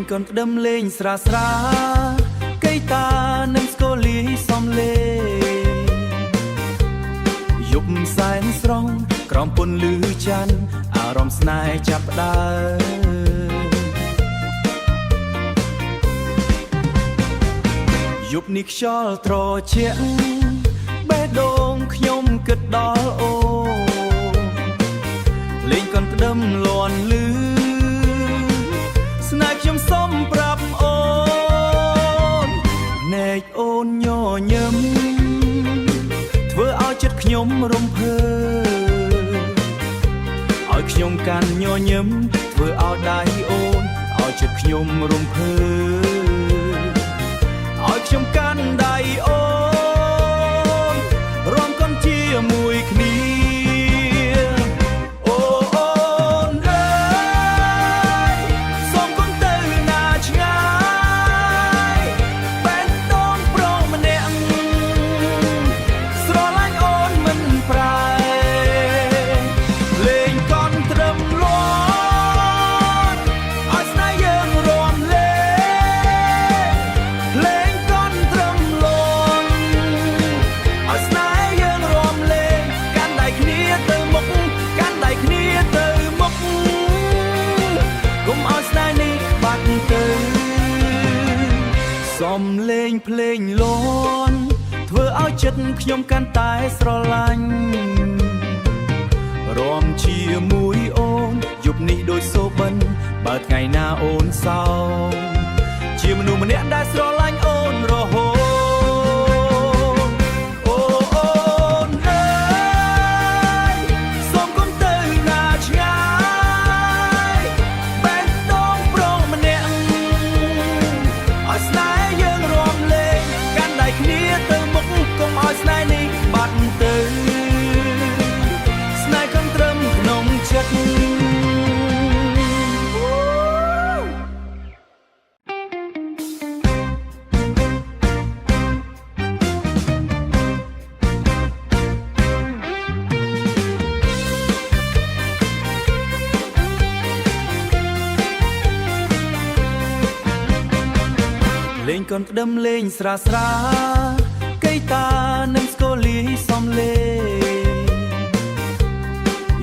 ងកូនក្តឹមលេងស្រាស្រាកៃតានឹងស្គលីសំលេយប់សែនស្រងក្រំពន្លឺច័ន្ទអារម្មណ៍ស្នេហ៍ចាប់ផ្ដើមយប់នេះខ្យល់ត្រជាក់បេះដូងខ្ញុំគិតដល់អូលេងកូនក្តឹមលន់លឺស្នេហ៍ខ្ញុំសុំប្រាប់អូនណែកអូនញញឹមធ្វើឲ្យចិត្តខ្ញុំរំភើឲ្យខ្ញុំកាន់ញញឹមធ្វើឲ្យដៃអូនឲ្យចិត្តខ្ញុំរំភើឲ្យខ្ញុំកាន់ដៃអូនរំកូនជាមួយគ្នាសំលេងភ្លេងលន់ធ្វើឲ្យចិត្តខ្ញុំកាន់តែស្រឡាញ់រំជាមួយអូនយប់នេះដូចសូបិនបើថ្ងៃណាអូនសោកជាមនុស្សម្នាក់ដែលស្រឡាញ់អូនរហូតលេងកូនក្តឹមលេងស្រាស្រាកៃតានឹងស្គលីសំលេ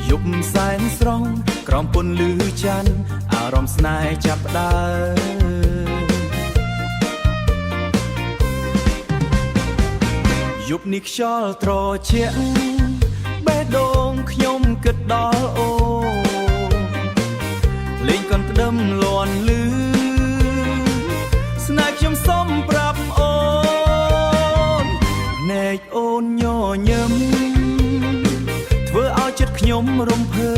យប់សែនស្រងក្រំពន្លឺច័ន្ទអារម្មណ៍ស្នេហ៍ចាប់ផ្ដើមយប់នេះខ្យល់ត្រជាក់បេះដូងខ្ញុំគិតដល់អូលេងកូនក្តឹមលន់លឺស្នេហ៍ខ្ញុំសុំប្រាប់អូនណែកអូនញញឹមធ្វើឲ្យចិត្តខ្ញុំរំភើ